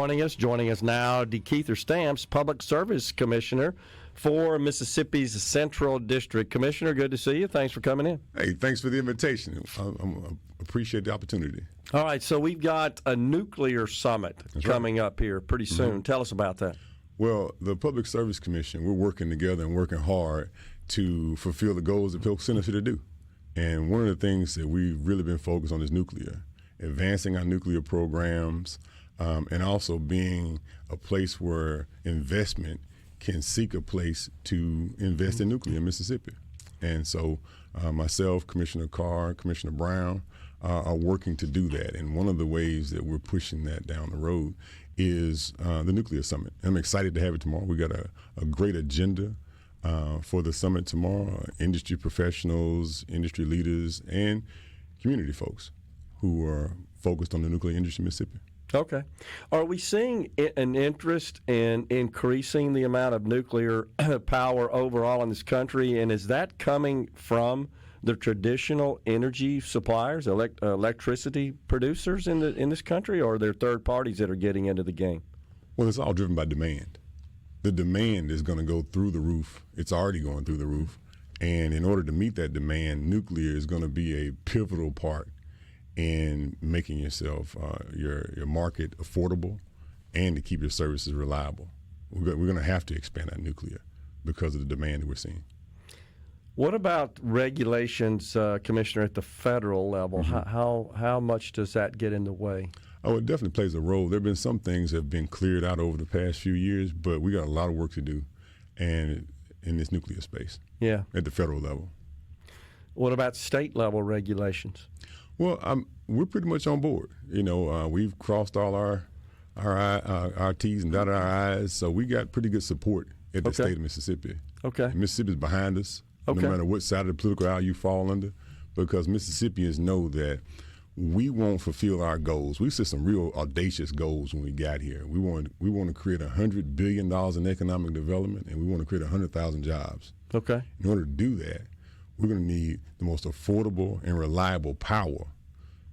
Joining us now, DeKeither Stamps, Public Service Commissioner for Mississippi's Central District. Commissioner, good to see you. Thanks for coming in. Hey, thanks for the invitation. I appreciate the opportunity. All right, so we've got a nuclear summit coming up here pretty soon. Mm-hmm. Tell us about that. Well, the Public Service Commission, we're working together and working hard to fulfill the goals that folks sent us here to do. And one of the things that we've really been focused on is nuclear, advancing our nuclear programs, and also being a place where investment can seek a place to invest in nuclear in Mississippi. And so myself, Commissioner Carr, Commissioner Brown are working to do that. And one of the ways that we're pushing that down the road is the Nuclear Summit. I'm excited to have it tomorrow. We got a great agenda for the summit tomorrow. Industry professionals, industry leaders, and community folks who are focused on the nuclear industry in Mississippi. Okay. Are we seeing an interest in increasing the amount of nuclear power overall in this country? And is that coming from the traditional energy suppliers, electricity producers in this country, or are there third parties that are getting into the game? Well, it's all driven by demand. The demand is going to go through the roof. It's already going through the roof. And in order to meet that demand, nuclear is going to be a pivotal part in making yourself, your market affordable and to keep your services reliable. We're going to have to expand our nuclear because of the demand that we're seeing. What about regulations, Commissioner, at the federal level? Mm-hmm. How much does that get in the way? Oh, it definitely plays a role. There have been some things that have been cleared out over the past few years, but we got a lot of work to do and in this nuclear space. Yeah. At the federal level. What about state level regulations? Well, we're pretty much on board. You know, we've crossed all our T's and dotted our I's, so we got pretty good support at the state of Mississippi. Okay. And Mississippi's behind us, no matter what side of the political aisle you fall under, because Mississippians know that we won't fulfill our goals. We set some real audacious goals when we got here. We want to create $100 billion in economic development, and we want to create 100,000 jobs. Okay. In order to do that, we're going to need the most affordable and reliable power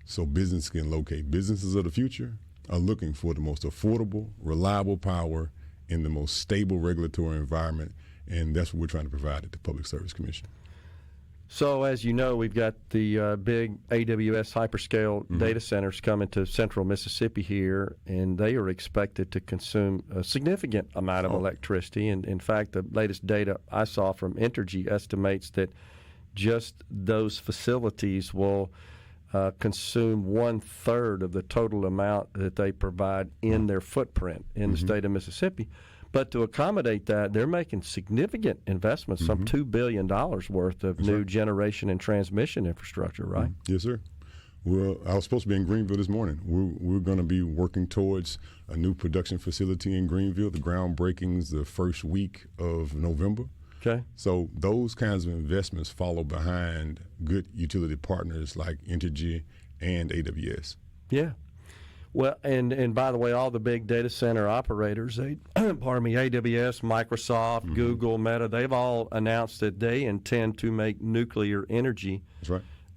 so business can locate. Businesses of the future are looking for the most affordable, reliable power in the most stable regulatory environment, and that's what we're trying to provide at the Public Service Commission. So, as you know, we've got the big AWS hyperscale data centers coming to central Mississippi here, and they are expected to consume a significant amount of electricity. And in fact, the latest data I saw from Entergy estimates that just those facilities will consume 1/3 of the total amount that they provide in their footprint in the state of Mississippi. But to accommodate that, they're making significant investments, some $2 billion worth of new generation and transmission infrastructure, right? Yes, sir. Well, I was supposed to be in Greenville this morning. We're going to be working towards a new production facility in Greenville. The groundbreaking's the first week of November. Okay. So those kinds of investments follow behind good utility partners like Entergy and AWS. Yeah. Well, and by the way, all the big data center operators, AWS, Microsoft, Google, Meta, they've all announced that they intend to make nuclear energy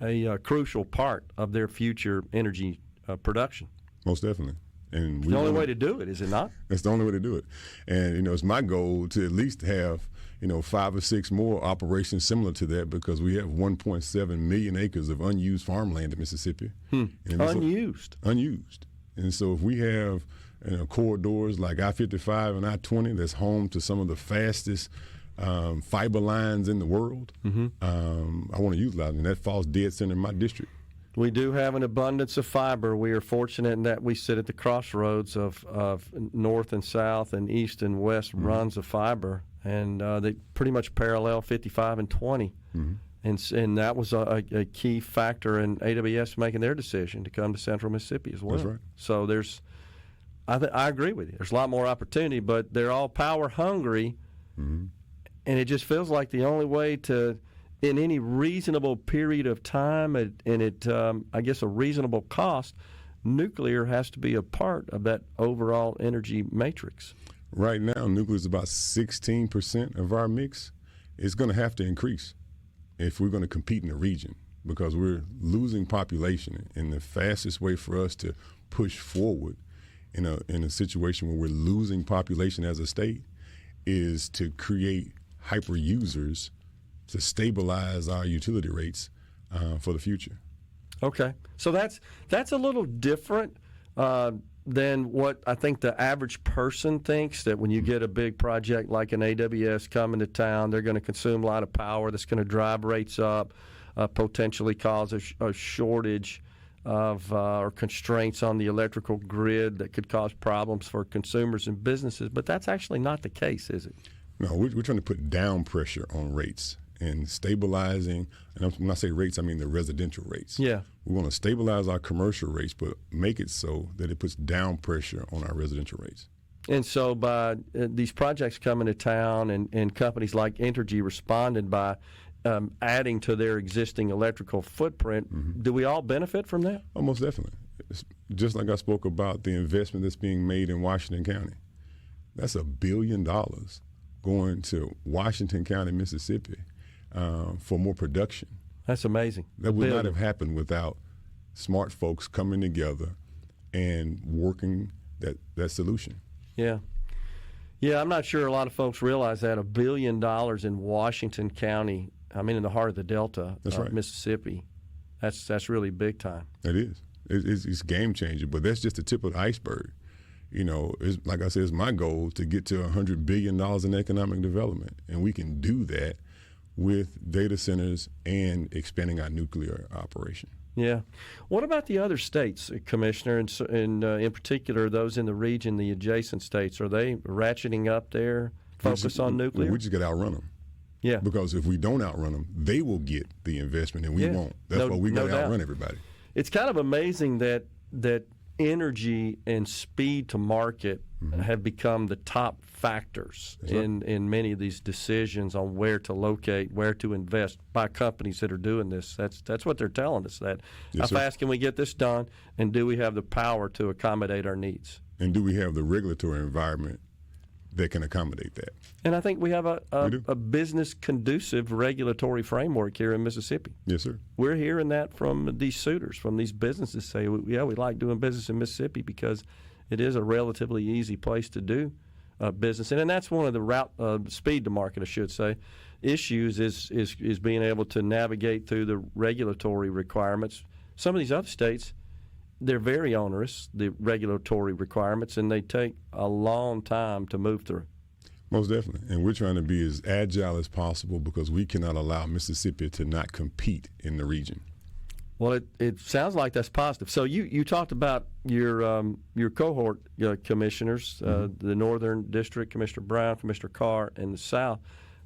a crucial part of their future energy production. Most definitely. And the only way to do it, is it not? That's the only way to do it. And, it's my goal to at least have, 5 or 6 more operations similar to that, because we have 1.7 million acres of unused farmland in Mississippi. Unused? Unused. And so if we have corridors like I-55 and I-20 that's home to some of the fastest fiber lines in the world, I want to utilize them. And that falls dead center in my district. We do have an abundance of fiber. We are fortunate in that we sit at the crossroads of north and south and east and west runs of fiber, and they pretty much parallel 55 and 20. And that was a key factor in AWS making their decision to come to central Mississippi as well. That's right. So I agree with you. There's a lot more opportunity, but they're all power hungry, and it just feels like the only way to, in any reasonable period of time and at I guess a reasonable cost, nuclear has to be a part of that overall energy matrix. Right now, nuclear is about 16% of our mix. It's going to have to increase if we're going to compete in the region, because we're losing population. And the fastest way for us to push forward in a situation where we're losing population as a state is to create hyper users to stabilize our utility rates for the future. Okay, so that's a little different than what I think the average person thinks, that when you get a big project like an AWS coming to town, they're going to consume a lot of power that's going to drive rates up, potentially cause a shortage of or constraints on the electrical grid that could cause problems for consumers and businesses. But that's actually not the case, is it? No, we're trying to put down pressure on rates and stabilizing, and when I say rates, I mean the residential rates. Yeah. We want to stabilize our commercial rates, but make it so that it puts down pressure on our residential rates. And so by these projects coming to town and companies like Entergy responded by adding to their existing electrical footprint, do we all benefit from that? Oh, most definitely. It's just like I spoke about the investment that's being made in Washington County. That's $1 billion going to Washington County, Mississippi, for more production. That's amazing. That would not have happened without smart folks coming together and working that solution. Yeah. Yeah, I'm not sure a lot of folks realize that $1 billion in Washington County, I mean in the heart of the Delta, right. Mississippi, that's really big time. It is. It's game changing, but that's just the tip of the iceberg. You know, like I said, it's my goal to get to $100 billion in economic development, and we can do that with data centers and expanding our nuclear operation. Yeah. What about the other states, Commissioner, and in particular those in the region, the adjacent states? Are they ratcheting up their focus on nuclear? We just got to outrun them. Yeah. Because if we don't outrun them, they will get the investment and we won't. That's why we got to outrun everybody. It's kind of amazing that energy and speed to market have become the top factors in many of these decisions on where to locate, where to invest by companies that are doing this. That's what they're telling us. That how fast can we get this done, and do we have the power to accommodate our needs? And do we have the regulatory environment that can accommodate that? And I think we have a business conducive regulatory framework here in Mississippi. Yes, sir. We're hearing that from these suitors, from these businesses say, yeah, we like doing business in Mississippi because it is a relatively easy place to do business. And that's one of the speed to market, I should say, issues is being able to navigate through the regulatory requirements. Some of these other states, they're very onerous, the regulatory requirements, and they take a long time to move through. Most definitely. And we're trying to be as agile as possible because we cannot allow Mississippi to not compete in the region. Well, it sounds like that's positive. So you talked about your cohort commissioners, the Northern District, Commissioner Brown, Commissioner Carr, and the South.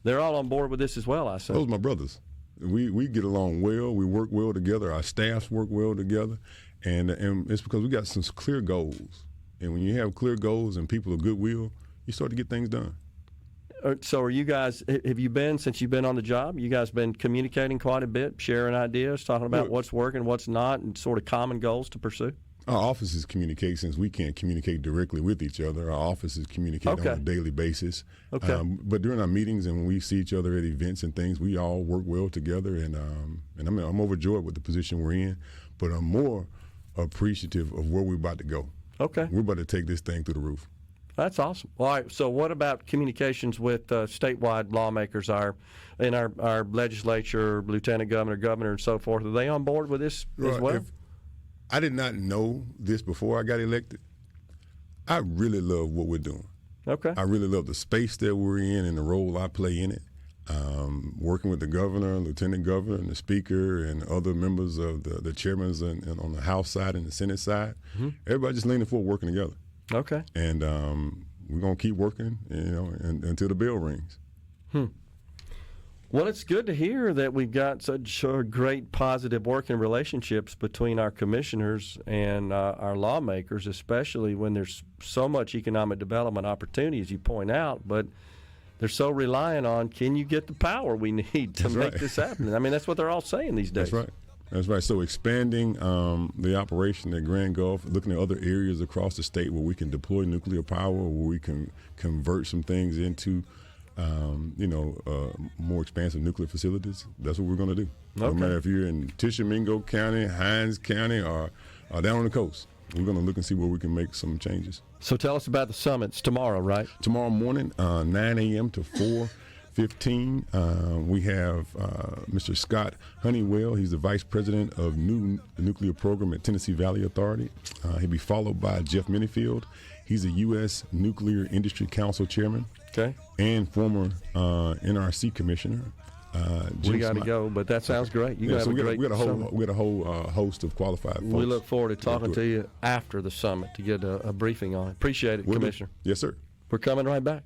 They're all on board with this as well, I say. Those are my brothers. We get along well. We work well together. Our staffs work well together. And it's because we got some clear goals. And when you have clear goals and people of goodwill, you start to get things done. So are you guys, since you've been on the job, you guys been communicating quite a bit, sharing ideas, talking about what's working, what's not, and sort of common goals to pursue? Our offices communicate since we can't communicate directly with each other. Our offices communicate on a daily basis. Okay. But during our meetings and when we see each other at events and things, we all work well together. And I'm overjoyed with the position we're in, but I'm more appreciative of where we're about to go. Okay. We're about to take this thing through the roof. That's awesome. All right. So what about communications with statewide lawmakers, our legislature, lieutenant governor, governor, and so forth? Are they on board with this as well? I did not know this before I got elected. I really love what we're doing. Okay. I really love the space that we're in and the role I play in it. Working with the governor, lieutenant governor, and the speaker, and other members of the chairmen and on the House side and the Senate side. Everybody just leaning forward, working together. Okay. And we're going to keep working, until the bell rings. Well, it's good to hear that we've got such great positive working relationships between our commissioners and our lawmakers, especially when there's so much economic development opportunity, as you point out, but they're so reliant on, can you get the power we need to make this happen? I mean, that's what they're all saying these days. That's right. So expanding the operation at Grand Gulf, looking at other areas across the state where we can deploy nuclear power, where we can convert some things into, more expansive nuclear facilities. That's what we're going to do. No matter if you're in Tishomingo County, Hinds County, or down on the coast. we're going to look and see where we can make some changes. So tell us about the summits tomorrow, right? Tomorrow morning, 9 a.m. to 4:15, we have Mr. Scott Honeywell. He's the Vice President of the Nuclear Program at Tennessee Valley Authority. He'll be followed by Jeff Minifield. He's a U.S. Nuclear Industry Council Chairman and former NRC Commissioner. We got to go, but that sounds great. You have a great summit. We got a whole host of qualified folks. We look forward to talking to you after the summit to get a briefing on it. Appreciate it, Commissioner. Yes, sir. We're coming right back.